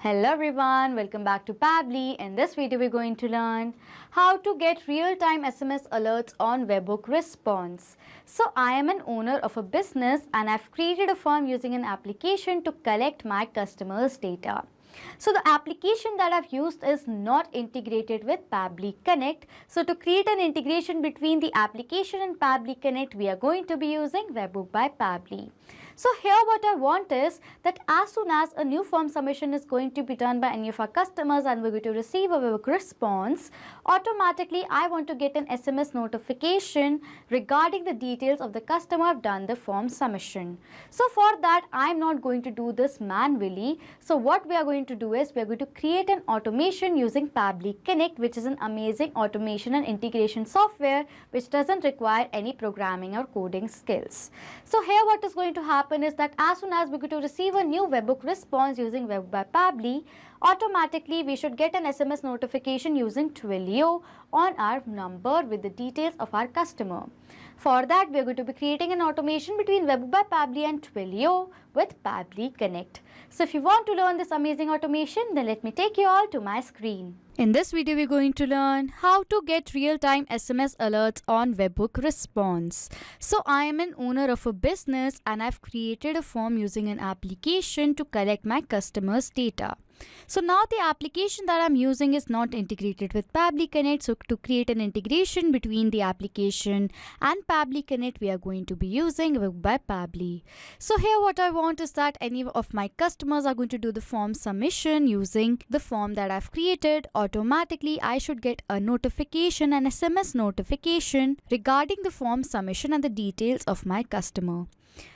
Hello everyone, welcome back to Pabbly. In this video we're going to learn how to get real-time SMS alerts on Webhook response. So I am an owner of a business and I've created a form using an application to collect my customers' data. So the application that I've used is not integrated with Pabbly Connect. So to create an integration between the application and Pabbly Connect, we are going to be using Webhook by Pabbly. So here what I want is that as soon as a new form submission is going to be done by any of our customers and we're going to receive a Webhook response, automatically I want to get an SMS notification regarding the details of the customer who have done the form submission. So for that I'm not going to do this manually. So what we are going to do is we are going to create an automation using Pabbly Connect, which is an amazing automation and integration software which doesn't require any programming or coding skills. So here what is going to happen is that as soon as we're going to receive a new Webhook response using Webhook by Pabbly, automatically we should get an SMS notification using Twilio on our number with the details of our customer. For that, we are going to be creating an automation between Webhook by Pabbly and Twilio with Pabbly Connect. So if you want to learn this amazing automation, then let me take you all to my screen. In this video, we're going to learn how to get real-time SMS alerts on Webhook response. So I am an owner of a business and I've created a form using an application to collect my customers' data. So now the application that I'm using is not integrated with Pabbly Connect. So to create an integration between the application and Pabbly Connect, we are going to be using Webhook by Pabbly. So here what I want is that any of my customers are going to do the form submission using the form that I've created. Automatically, I should get a notification, an SMS notification regarding the form submission and the details of my customer.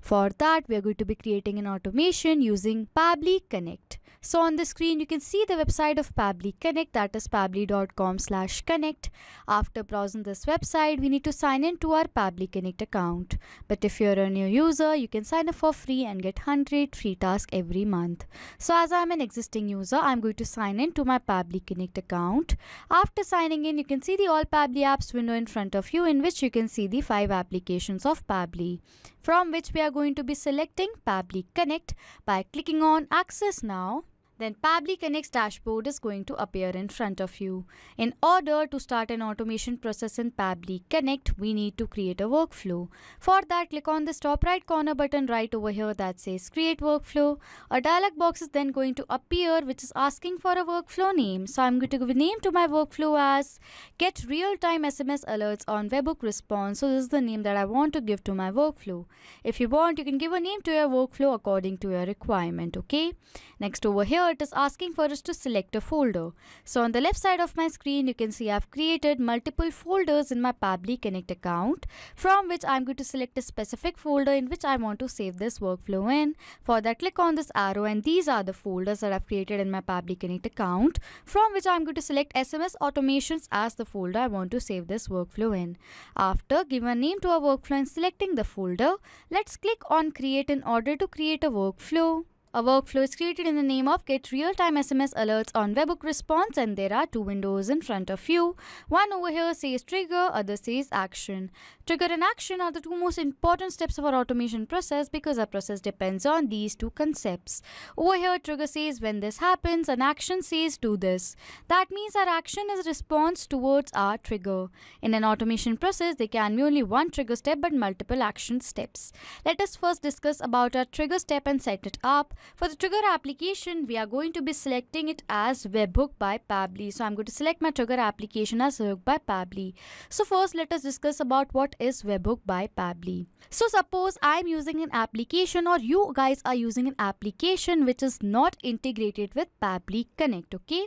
For that, we are going to be creating an automation using Pabbly Connect. So on the screen, you can see the website of Pabbly Connect, that is pabbly.com/connect. After browsing this website, we need to sign in to our Pabbly Connect account. But if you're a new user, you can sign up for free and get 100 free tasks every month. So as I'm an existing user, I'm going to sign in to my Pabbly Connect account. After signing in, you can see the All Pabbly Apps window in front of you, in which you can see the 5 applications of Pabbly, from which we are going to be selecting Pabbly Connect by clicking on Access Now. Then Pabbly Connect's dashboard is going to appear in front of you. In order to start an automation process in Pabbly Connect, we need to create a workflow. For that, click on this top right corner button right over here that says Create Workflow. A dialog box is then going to appear which is asking for a workflow name. So I'm going to give a name to my workflow as Get Real-Time SMS Alerts on Webhook Response. So this is the name that I want to give to my workflow. If you want, you can give a name to your workflow according to your requirement, okay? Next over here, it is asking for us to select a folder. So on the left side of my screen, you can see I've created multiple folders in my Pabbly Connect account, from which I'm going to select a specific folder in which I want to save this workflow in. For that, click on this arrow and these are the folders that I've created in my Pabbly Connect account, from which I'm going to select SMS automations as the folder I want to save this workflow in. After giving a name to our workflow and selecting the folder, let's click on Create in order to create a workflow. A workflow is created in the name of Get Real-Time SMS Alerts on Webhook Response, and there are 2 windows in front of you. One over here says Trigger, other says Action. Trigger and Action are the 2 most important steps of our automation process because our process depends on these 2 concepts. Over here, Trigger says when this happens and Action says do this. That means our action is response towards our trigger. In an automation process, there can be only one trigger step but multiple action steps. Let us first discuss about our trigger step and set it up. For the trigger application, we are going to be selecting it as Webhook by Pabbly. So I'm going to select my trigger application as Webhook by Pabbly. So first, let us discuss about what is Webhook by Pabbly. So suppose I'm using an application or you guys are using an application which is not integrated with Pabbly Connect, okay?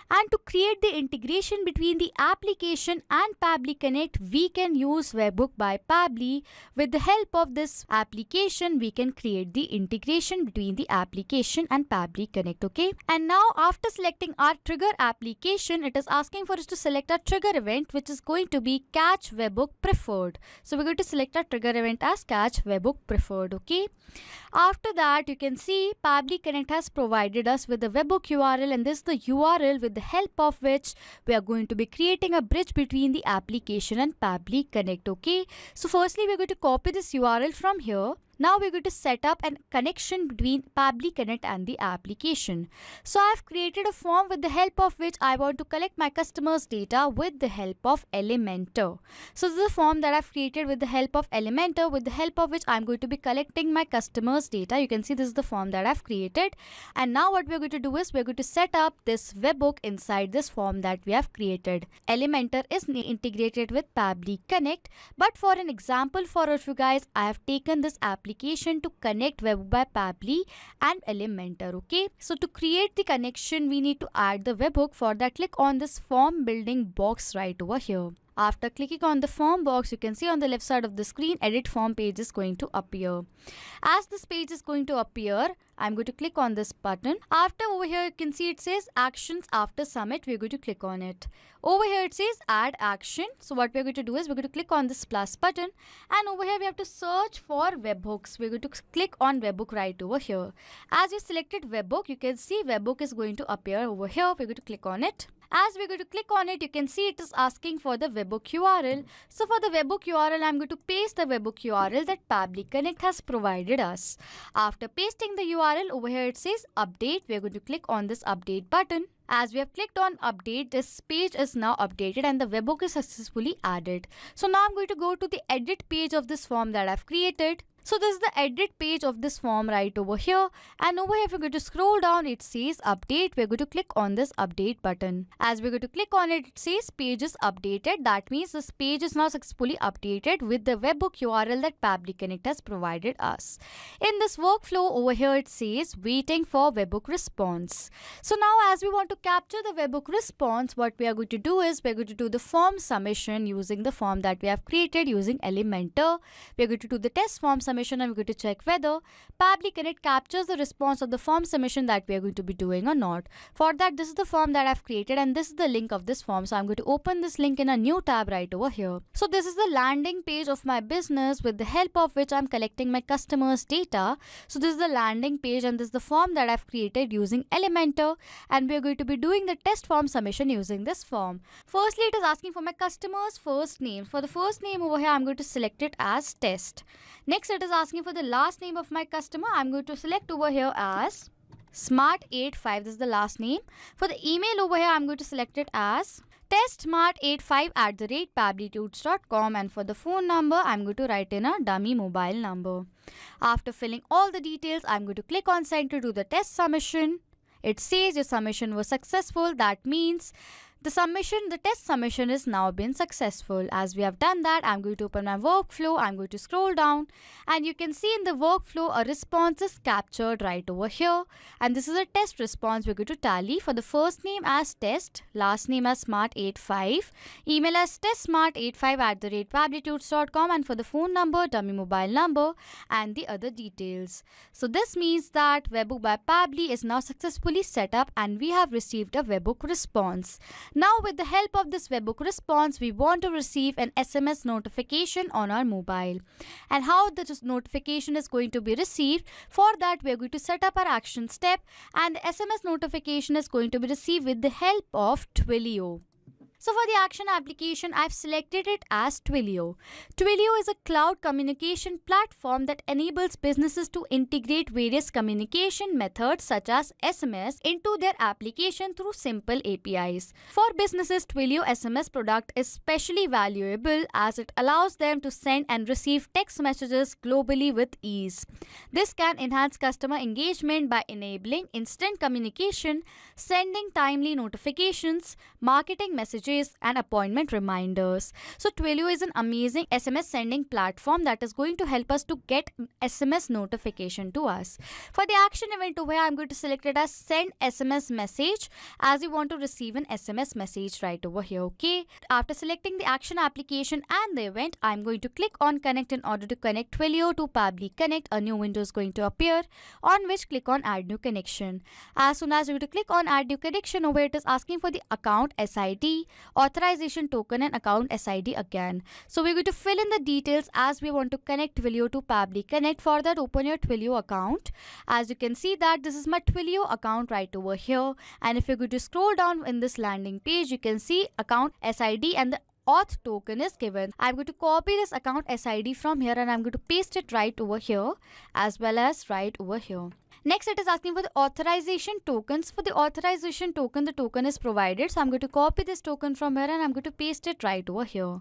And to create the integration between the application and Pabbly Connect, we can use Webhook by Pabbly. With the help of this application, we can create the integration between the application and Pabbly Connect, okay? And now after selecting our trigger application, it is asking for us to select a trigger event which is going to be Catch Webhook Preferred. So we're going to select our trigger event as Catch Webhook Preferred, okay? After that, you can see Pabbly Connect has provided us with the Webhook URL, and this is the URL with the help of which we are going to be creating a bridge between the application and Pabbly Connect, okay? So firstly, we're going to copy this URL from here. Now we're going to set up a connection between Pabbly Connect and the application. So I've created a form with the help of which I want to collect my customers' data with the help of Elementor. So this is a form that I've created with the help of Elementor, with the help of which I'm going to be collecting my customers' data. You can see this is the form that I've created. And now what we're going to do is we're going to set up this webhook inside this form that we have created. Elementor is integrated with Pabbly Connect, but for an example for you guys, I have taken this application to connect Webhook by Pabbly and Elementor. Okay, so to create the connection, we need to add the webhook. For that, click on this form building box right over here. After clicking on the form box, you can see on the left side of the screen, edit form page is going to appear. As this page is going to appear, I'm going to click on this button. After over here, you can see it says actions after submit. We're going to click on it. Over here, it says add action. So what we're going to do is we're going to click on this plus button. And over here, we have to search for webhooks. We're going to click on webhook right over here. As you selected webhook, you can see webhook is going to appear over here. We're going to click on it. As we're going to click on it, you can see it is asking for the webhook URL. So for the webhook URL, I'm going to paste the webhook URL that Pabbly Connect has provided us. After pasting the URL, over here it says update. We're going to click on this update button. As we have clicked on update, this page is now updated and the webhook is successfully added. So now I'm going to go to the edit page of this form that I've created. So this is the edit page of this form right over here, and over here if we're going to scroll down, it says update. We're going to click on this update button. As we're going to click on it, it says page is updated. That means this page is now successfully updated with the webhook URL that Pabbly Connect has provided us. In this workflow over here, it says waiting for webhook response. So now as we want to capture the webhook response, what we are going to do is we're going to do the form submission using the form that we have created using Elementor. We're going to do the test form submission and we're going to check whether Pabbly Connect captures the response of the form submission that we are going to be doing or not. For that, this is the form that I've created and this is the link of this form. So I'm going to open this link in a new tab right over here. So this is the landing page of my business with the help of which I'm collecting my customers' data. So this is the landing page and this is the form that I've created using Elementor, and we're going to be doing the test form submission using this form. Firstly, it is asking for my customer's first name. For the first name over here, I'm going to select it as test. Next, it is asking for the last name of my customer. I'm going to select over here as Smart85. This is the last name. For the email over here, I'm going to select it as testsmart85@pabblytudes.com, and for the phone number, I'm going to write in a dummy mobile number. After filling all the details, I'm going to click on send to do the test submission. It says your submission was successful. That means the test submission is now been successful. As we have done that, I'm going to open my workflow. I'm going to scroll down and you can see in the workflow a response is captured right over here. And this is a test response. We're going to tally for the first name as test, last name as smart85, email as testsmart85@pabblytudes.com, and for the phone number, dummy mobile number, and the other details. So this means that Webhook by Pabbly is now successfully set up and we have received a webhook response. Now with the help of this webhook response, we want to receive an SMS notification on our mobile. And how the notification is going to be received, for that we are going to set up our action step, and the SMS notification is going to be received with the help of Twilio. So for the action application, I've selected it as Twilio. Twilio is a cloud communication platform that enables businesses to integrate various communication methods such as SMS into their application through simple APIs. For businesses, Twilio SMS product is especially valuable as it allows them to send and receive text messages globally with ease. This can enhance customer engagement by enabling instant communication, sending timely notifications, marketing messages, and appointment reminders. So Twilio is an amazing SMS sending platform that is going to help us to get SMS notification to us. For the action event over here, I'm going to select it as send SMS message, as you want to receive an SMS message right over here. Okay. After selecting the action application and the event, I'm going to click on connect in order to connect Twilio to Pabbly Connect. A new window is going to appear, on which click on add new connection. As soon as you click on add new connection, over it is asking for the account SID, authorization token, and account SID again. So we're going to fill in the details as we want to connect Twilio to Pabbly Connect. For that, open your Twilio account. As you can see that this is my Twilio account right over here. And if you're going to scroll down in this landing page, you can see account SID and the auth token is given. I'm going to copy this account SID from here and I'm going to paste it right over here as well as right over here. Next, it is asking for the authorization tokens. For the authorization token, the token is provided. So I'm going to copy this token from here and I'm going to paste it right over here.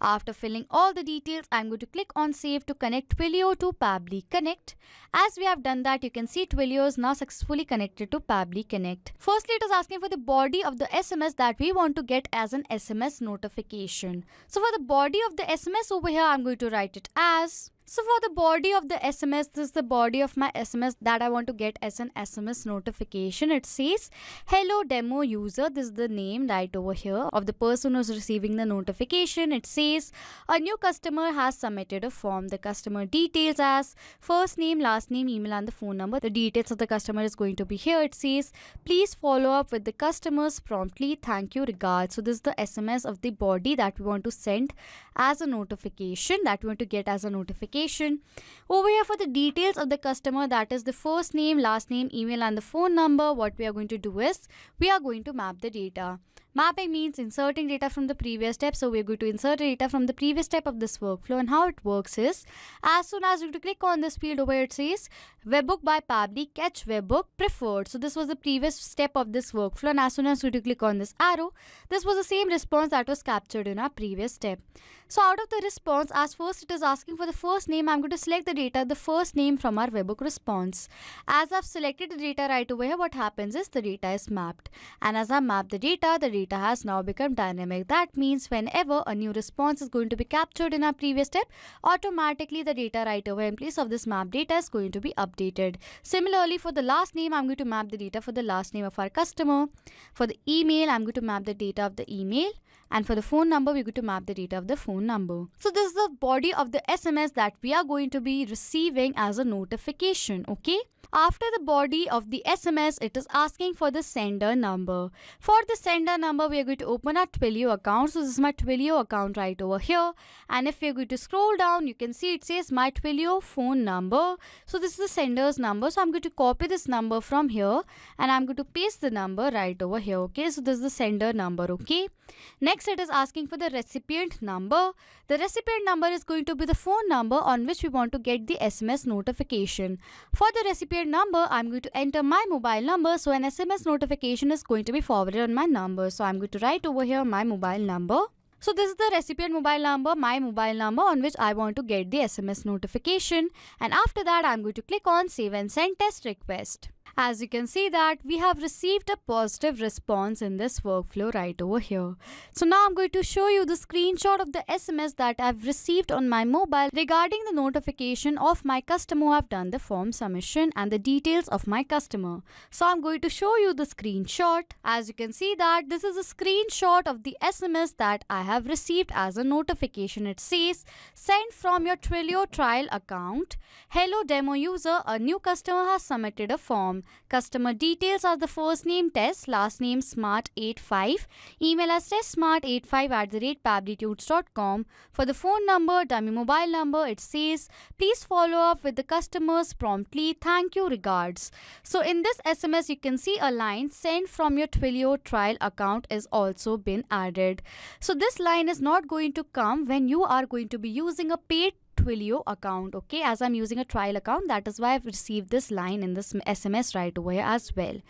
After filling all the details, I'm going to click on Save to connect Twilio to Pabbly Connect. As we have done that, you can see Twilio is now successfully connected to Pabbly Connect. Firstly, it is asking for the body of the SMS that we want to get as an SMS notification. So for the body of the SMS over here, I'm going to write it as... So for the body of the SMS, this is the body of my SMS that I want to get as an SMS notification. It says, hello demo user. This is the name right over here of the person who's receiving the notification. It says, a new customer has submitted a form. The customer details as first name, last name, email and the phone number. The details of the customer is going to be here. It says, please follow up with the customers promptly. Thank you, regards. So this is the SMS of the body that we want to send as a notification, that we want to get as a notification. Over here for the details of the customer, that is the first name, last name, email and the phone number, what we are going to do is we are going to map the data. Mapping means inserting data from the previous step. So we're going to insert data from the previous step of this workflow, and how it works is as soon as you click on this field over here, it says Webhook by Pabbly, catch Webhook preferred. So this was the previous step of this workflow, and as soon as you click on this arrow, this was the same response that was captured in our previous step. So out of the response, as first it is asking for the first name, I'm going to select the data, the first name from our Webhook response. As I've selected the data right over here, what happens is the data is mapped. And as I map the data has now become dynamic. That means whenever a new response is going to be captured in our previous step, automatically the data right over in place of this map data is going to be updated. Similarly, for the last name, I'm going to map the data for the last name of our customer. For the email, I'm going to map the data of the email. And for the phone number, we're going to map the data of the phone number. So this is the body of the SMS that we are going to be receiving as a notification, okay? After the body of the SMS, it is asking for the sender number. For the sender number, we are going to open our Twilio account. So this is my Twilio account right over here. And if you're going to scroll down, you can see it says my Twilio phone number. So this is the sender's number. So I'm going to copy this number from here and I'm going to paste the number right over here, okay? So this is the sender number, okay? Next, it is asking for the recipient number. The recipient number is going to be the phone number on which we want to get the SMS notification. For the recipient number, I'm going to enter my mobile number. So an SMS notification is going to be forwarded on my number. So I'm going to write over here my mobile number. So this is the recipient mobile number, my mobile number on which I want to get the SMS notification. And after that, I'm going to click on Save and Send Test Request. As you can see that we have received a positive response in this workflow right over here. So now I'm going to show you the screenshot of the SMS that I've received on my mobile regarding the notification of my customer who have done the form submission and the details of my customer. So I'm going to show you the screenshot. As you can see that this is a screenshot of the SMS that I have received as a notification. It says, sent from your Twilio trial account. Hello demo user, a new customer has submitted a form. Customer details are the first name Tess, last name Smart85, email as testsmart85@pabblytunes.com. For the phone number, dummy mobile number, it says, please follow up with the customers promptly. Thank you, regards. So in this SMS, you can see a line sent from your Twilio trial account is also been added. So this line is not going to come when you are going to be using a paid Twilio account, okay? As I'm using a trial account, that is why I've received this line in this SMS right over here as well.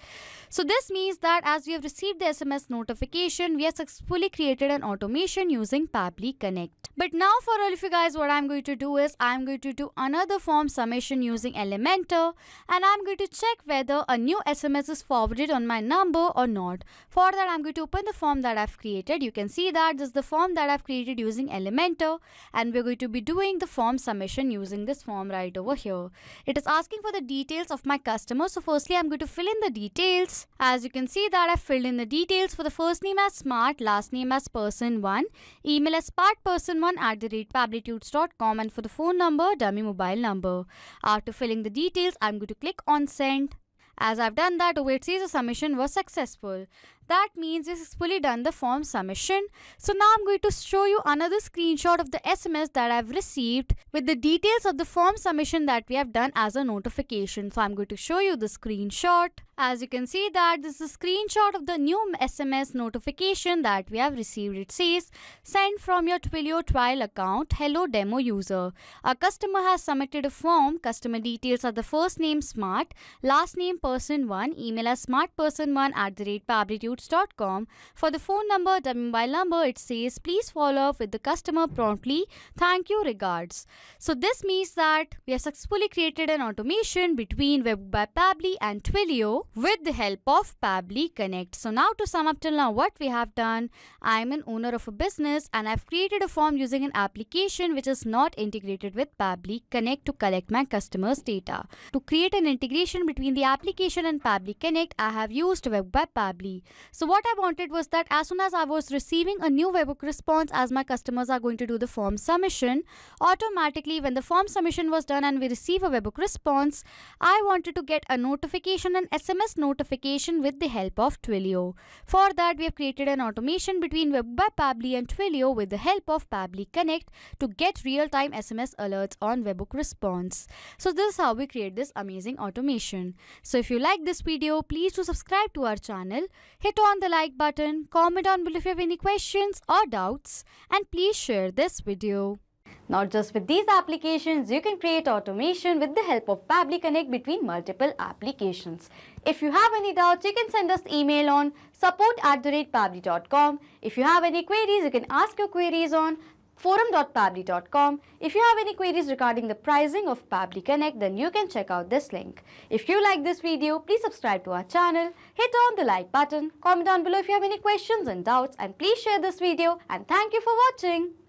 So this means that as we have received the SMS notification, we have successfully created an automation using Pabbly Connect. But now for all of you guys, what I'm going to do is I'm going to do another form submission using Elementor, and I'm going to check whether a new SMS is forwarded on my number or not. For that, I'm going to open the form that I've created. You can see that this is the form that I've created using Elementor, and we're going to be doing the form submission using this form right over here. It is asking for the details of my customer. So firstly, I'm going to fill in the details. As you can see that I've filled in the details for the first name as Smart, last name as Person1, email as smartperson1@pabblytunes.com, and for the phone number, dummy mobile number. After filling the details, I'm going to click on Send. As I've done that, over it says the submission was successful. That means we've successfully done the form submission. So now I'm going to show you another screenshot of the SMS that I've received with the details of the form submission that we have done as a notification. So I'm going to show you the screenshot. As you can see that this is a screenshot of the new SMS notification that we have received. It says, send from your Twilio trial account, hello demo user. A customer has submitted a form. Customer details are the first name Smart, last name person1, email as smartperson1@pabblitudes.com. For the phone number, the mobile number, it says, please follow up with the customer promptly. Thank you, regards. So this means that we have successfully created an automation between Webhook by Pabbly and Twilio with the help of Pabbly Connect. So now to sum up till now what we have done, I am an owner of a business and I've created a form using an application which is not integrated with Pabbly Connect to collect my customers' data. To create an integration between the application and Pabbly Connect, I have used Webhook by Pabbly. So what I wanted was that as soon as I was receiving a new Webhook response, as my customers are going to do the form submission, automatically when the form submission was done and we receive a Webhook response, I wanted to get a notification, an SMS notification with the help of Twilio. For that, we have created an automation between Webhook by Pabbly and Twilio with the help of Pabbly Connect to get real-time SMS alerts on Webhook response. So this is how we create this amazing automation. So if you like this video, please do subscribe to our channel, hit on the like button, comment down below if you have any questions or doubts, and please share this video. Not just with these applications, you can create automation with the help of Pabbly Connect between multiple applications. If you have any doubts, you can send us email on support@pabbly.com. If you have any queries, you can ask your queries on forum.pabbly.com. If you have any queries regarding the pricing of Pabbly Connect, then you can check out this link. If you like this video, please subscribe to our channel, hit on the like button, comment down below if you have any questions and doubts, and please share this video, and thank you for watching.